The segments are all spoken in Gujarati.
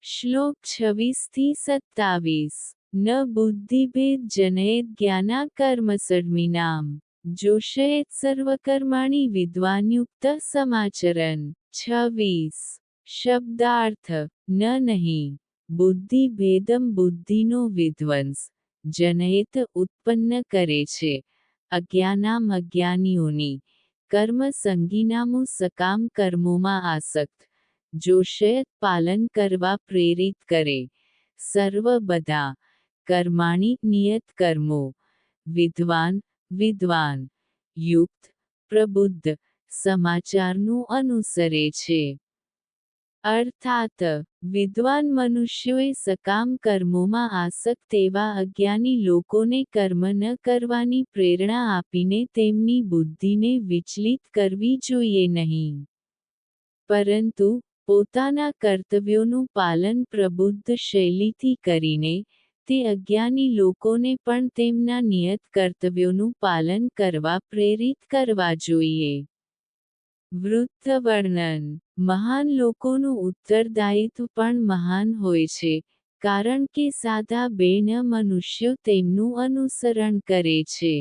શ્લોક 26-27 ન બુદ્ધિભેદ જનયેત જ્ઞાના કર્મસડ્મિનામ જોષયેત સર્વકર્માણિ વિદ્વાનયુક્ત સમાચરન 26 શબ્દાર્થ ન નહીં બુદ્ધિ ભેદમ બુદ્ધિનો વિધ્વંસ જનયેત ઉત્પન્ન કરે છે અજ્ઞાનામ અજ્ઞાનીઓની કર્મ સંગીનામો સકામ કર્મોમાં આસક્ત જોષયત પાલન કરવા પ્રેરિત કરે સર્વ બધા કર્માણી નિયત કર્મો વિદ્વાન વિદ્વાન યુક્ત પ્રબુદ્ધ સમાચારનું અનુસરે છે અર્થાત વિદ્વાન મનુષ્યોએ સકામ કર્મોમાં આસક્ત એવા અજ્ઞાની લોકોને કર્મ ન કરવાની પ્રેરણા આપીને તેમની બુદ્ધિને વિચલિત કરવી જોઈએ નહીં, પરંતુ પોતાના કર્તવ્યોનું પાલન પ્રબુદ્ધ શૈલીથી કરીને તે અજ્ઞાની લોકોને પણ તેમના નિયત કર્તવ્યોનું પાલન કરવા પ્રેરિત કરવા જોઈએ. વૃત્ત વર્ણન મહાન લોકોનું ઉત્તરદાયિત્વ પણ મહાન હોય છે, કારણ કે સાદા બેન મનુષ્યો તેમનું અનુસરણ કરે છે.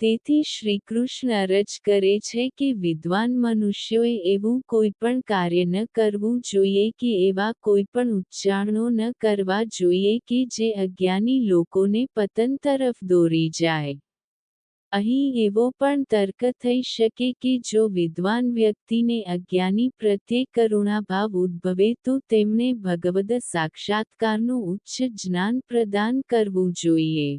તેથી શ્રીકૃષ્ણ અરજ કરે છે કે વિદ્વાન મનુષ્યોએ એવું કોઈપણ કાર્ય ન કરવું જોઈએ કે એવા કોઈપણ ઉચ્ચારણો ન કરવા જોઈએ કે જે અજ્ઞાની લોકોને પતન તરફ દોરી જાય. અહીં એવો પણ તર્ક થઈ શકે કે જો વિદ્વાન વ્યક્તિને અજ્ઞાની પ્રત્યે કરુણાભાવ ઉદ્ભવે તો તેમણે ભગવદ સાક્ષાત્કારનું ઉચ્ચ જ્ઞાન પ્રદાન કરવું જોઈએ.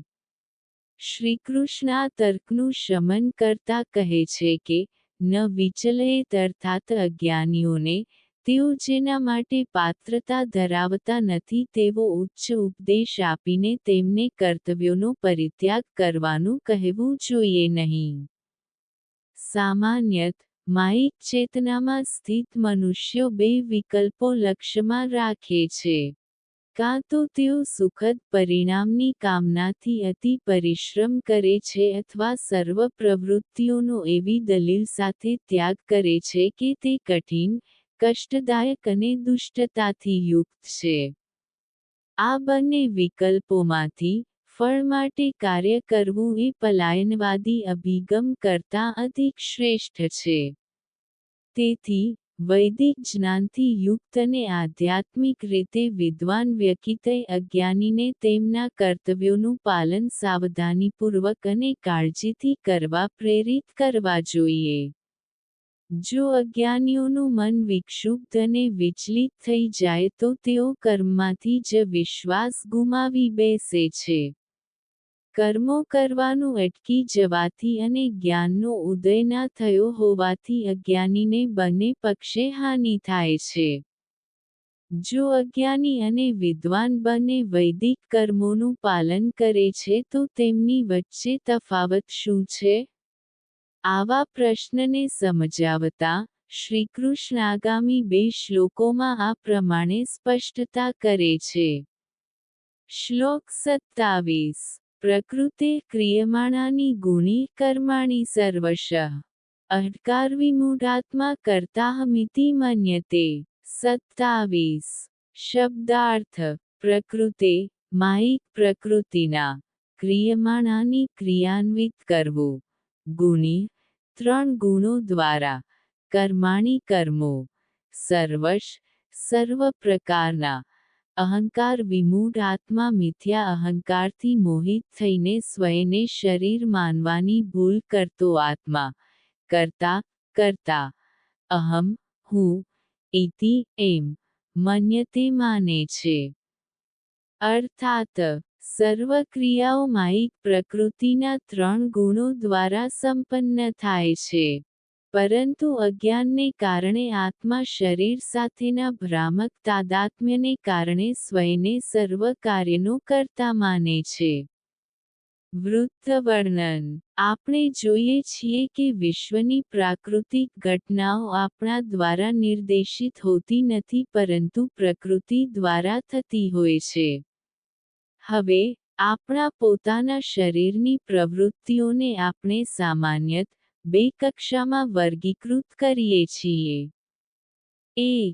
શ્રીકૃષ્ણ આ તર્કનું શમન કરતા કહે છે કે ન વિચલયેત અર્થાત અજ્ઞાનીઓને તેઓ જેના માટે પાત્રતા ધરાવતા નથી તેવો ઉચ્ચ ઉપદેશ આપીને તેમને કર્તવ્યોનો પરિત્યાગ કરવાનું કહેવું જોઈએ નહીં. સામાન્યત માયિક ચેતનામાં સ્થિત મનુષ્યો બે વિકલ્પો લક્ષ્યમાં રાખે છે. કાં તો તેઓ સુખદ પરિણામની કામનાથી અતિ પરિશ્રમ કરે છે અથવા સર્વ પ્રવૃત્તિઓનો એવી દલીલ સાથે ત્યાગ કરે છે કે તે કઠિન, કષ્ટદાયક અને દુષ્ટતાથી યુક્ત છે. આ બંને વિકલ્પોમાંથી ફળ માટે કાર્ય કરવું એ પલાયનવાદી અભિગમ કરતાં અધિક શ્રેષ્ઠ છે. તેથી વૈદિક જ્ઞાનથી યુક્ત અને આધ્યાત્મિક રીતે વિદ્વાન વ્યક્તિએ અજ્ઞાનીને તેમના કર્તવ્યોનું પાલન સાવધાનીપૂર્વક અને કાળજીથી કરવા પ્રેરિત કરવા જોઈએ. જો અજ્ઞાનીઓનું મન વિક્ષુબ્ધ અને વિચલિત થઈ જાય તો તેઓ કર્મમાંથી જ વિશ્વાસ ગુમાવી બેસે છે. કર્મો કરવાનું અટકી જવાથી અને જ્ઞાનનો ઉદય ના થયો હોવાથી અજ્ઞાનીને બંને પક્ષે હાનિ થાય છે. જો અજ્ઞાની અને વિદ્વાન બંને વૈદિક કર્મોનું પાલન કરે છે તો તેમની વચ્ચે તફાવત શું છે? આવા પ્રશ્નને સમજાવતા શ્રીકૃષ્ણ આગામી બે શ્લોકોમાં આ પ્રમાણે સ્પષ્ટતા કરે છે. શ્લોક 27 પ્રકૃતે ક્રિયમાણાની ગુણી કર્માણી સર્વશઃ અહંકારવિમૂઢાત્મા કર્તાહમિતિ મન્યતે 27 શબ્દાર્થ પ્રકૃતે માયિક પ્રકૃતિના ક્રિયમાણાની ક્રિયાન્વિત કરવું ગુણી ત્રણ ગુણો દ્વારા કર્માણી કર્મો સર્વશ સર્વ પ્રકારના અહંકાર વિમૂઢ આત્મા મિથ્યા અહંકારથી મોહિત થઈને સ્વયને શરીર માનવાની ભૂલ કરતો આત્મા કર્તા કર્તા અહમ હું ઇતિ એમ મન્યતે માને છે. અર્થાત સર્વ ક્રિયાઓ માયિક પ્રકૃતિના ત્રણ ગુણો દ્વારા સંપન્ન થાય છે, પરંતુ અજ્ઞાનને કારણે આત્મા શરીર સાથેના ભ્રામક તાદાત્મ્યને કારણે સ્વયને સર્વ કાર્યનો કર્તા માને છે. વૃત્ત વર્ણન આપણે જોઈએ છીએ કે વિશ્વની પ્રાકૃતિક ઘટનાઓ આપણા દ્વારા નિર્દેશિત હોતી નથી પરંતુ પ્રકૃતિ દ્વારા થતી હોય છે. હવે આપણા પોતાના શરીરની પ્રવૃત્તિઓને આપણે સામાન્યત બે કક્ષામાં વર્ગીકૃત કરીએ છીએ. 1.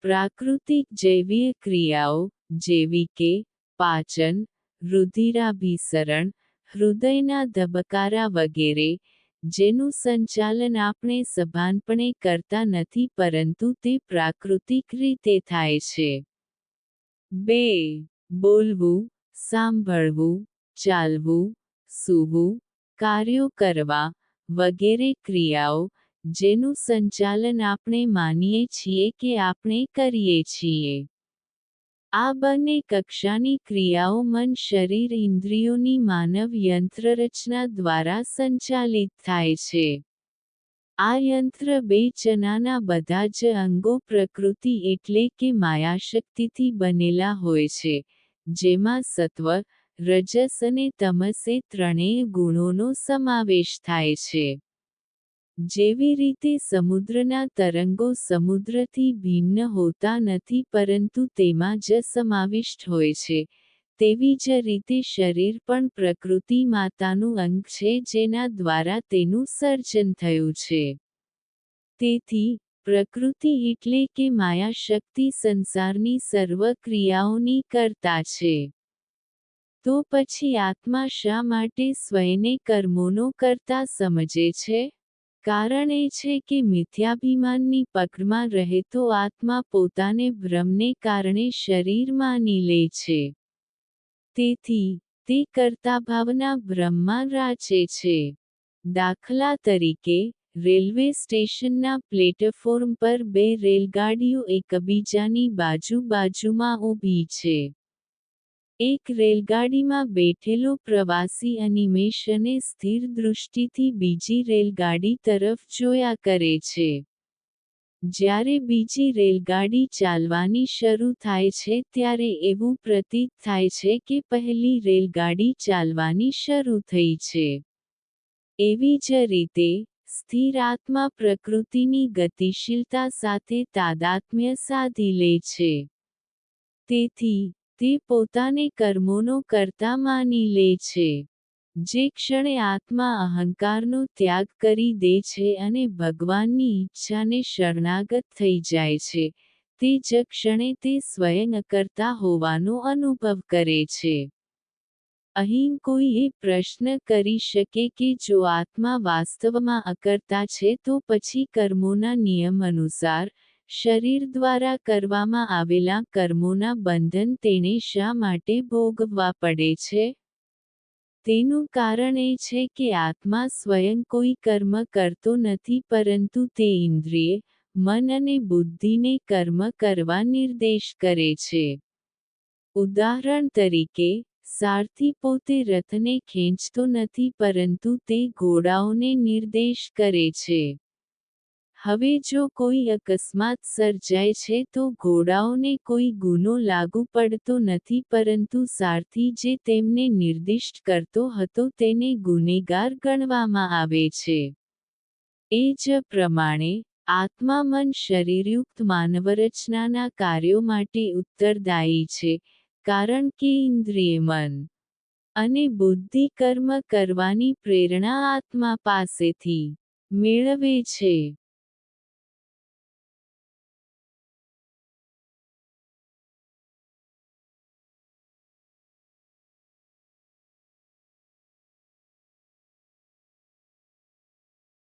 પ્રાકૃતિક જૈવિક ક્રિયાઓ, જેવી કે પાચન, રુધિરાભિસરણ, હૃદયના ધબકારા વગેરે, જેનું સંચાલન આપણે સભાનપણે કરતા નથી પરંતુ તે પ્રાકૃતિક રીતે થાય છે. 2. બોલવું, સાંભળવું, ચાલવું, સૂવું, કાર્યો કરવા, વગેરે ક્રિયાઓ, જેનું સંચાલન આપણે માનીએ છીએ કે આપણે કરીએ છીએ. આ બંને કક્ષાની ક્રિયાઓ મન શરીર ઇન્દ્રિયોની માનવ યંત્રરચના દ્વારા સંચાલિત થાય છે. આ યંત્ર બે ચનાના બધા જ અંગો પ્રકૃતિ એટલે કે માયાશક્તિથી બનેલા હોય છે, જેમાં સત્વ, રજસ અને તમસ એ ત્રણેય ગુણોનો સમાવેશ થાય છે. જેવી રીતે સમુદ્રના તરંગો સમુદ્રથી ભિન્ન હોતા નથી પરંતુ તેમાં જ સમાવિષ્ટ હોય છે, તેવી જ રીતે શરીર પણ પ્રકૃતિ માતાનું અંગ છે જેના દ્વારા તેનું સર્જન થયું છે. તેથી, પ્રકૃતિ એટલે કે માયાશક્તિ સંસારની સર્વ ક્રિયાઓની કર્તા છે. તો પછી આત્મા શા માટે સ્વયને કર્મોનો કર્તા સમજે છે? કારણ એ છે કે મિથ્યાભિમાનની પકડમાં રહેતો આત્મા પોતાને ભ્રમને કારણે શરીર માની લે છે. તેથી, તે કર્તાભાવના ભ્રમમાં રાચે છે. દાખલા તરીકે, રેલવે સ્ટેશનના પ્લેટફોર્મ પર બે રેલગાડીઓ એકબીજાની બાજુમાં ઊભી છે. એક રેલગાડીમાં બેઠેલો પ્રવાસી અનિમેષ અને સ્થિર દૃષ્ટિથી બીજી રેલગાડી તરફ જોયા કરે છે. જ્યારે બીજી રેલગાડી ચાલવાની શરૂ થાય છે ત્યારે એવું પ્રતીત થાય છે કે પહેલી રેલગાડી ચાલવાની શરૂ થઈ છે. એવી જ રીતે, સ્થિર આત્મા પ્રકૃતિની ગતિશીલતા સાથે તાદાત્મ્ય સાધી લે છે. તેથી, તે પોતાને કર્મોનો કર્તા માની લે છે. જે ક્ષણે આત્મા અહંકારનો ત્યાગ કરી દે છે અને ભગવાનની ઈચ્છાને શરણાગત થઈ જાય છે, તે જ ક્ષણે તે સ્વયં અકર્તા હોવાનો અનુભવ કરે છે. અહીં કોઈ એ પ્રશ્ન કરી શકે કે જો આત્મા વાસ્તવમાં અકર્તા છે તો પછી કર્મોના નિયમ અનુસાર, શરીર દ્વારા કરવામાં આવેલા કર્મોના બંધન તેણે શા માટે ભોગવવા પડે છે? તેનું કારણ એ છે કે આત્મા સ્વયં કોઈ કર્મ કરતો નથી પરંતુ તે ઇન્દ્રિય, મન અને બુદ્ધિને કર્મ કરવા નિર્દેશ કરે છે. ઉદાહરણ તરીકે, સારથી પોતે રથને ખેંચતો નથી પરંતુ તે ઘોડાઓને નિર્દેશ કરે છે. હવે જો કોઈ અકસ્માત સર્જાય છે તો ઘોડાઓને કોઈ ગુનો લાગુ પડતો નથી પરંતુ સારથી જે તેમને નિર્દિષ્ટ કરતો હતો તેને ગુનેગાર ગણવામાં આવે છે. એ જ પ્રમાણે, આત્મા મન શરીરયુક્ત માનવરચનાના કાર્યો માટે ઉત્તરદાયી છે, કારણ કે ઇન્દ્રિય મન અને બુદ્ધિ કર્મ કરવાની પ્રેરણા આત્મા પાસેથી મેળવે છે.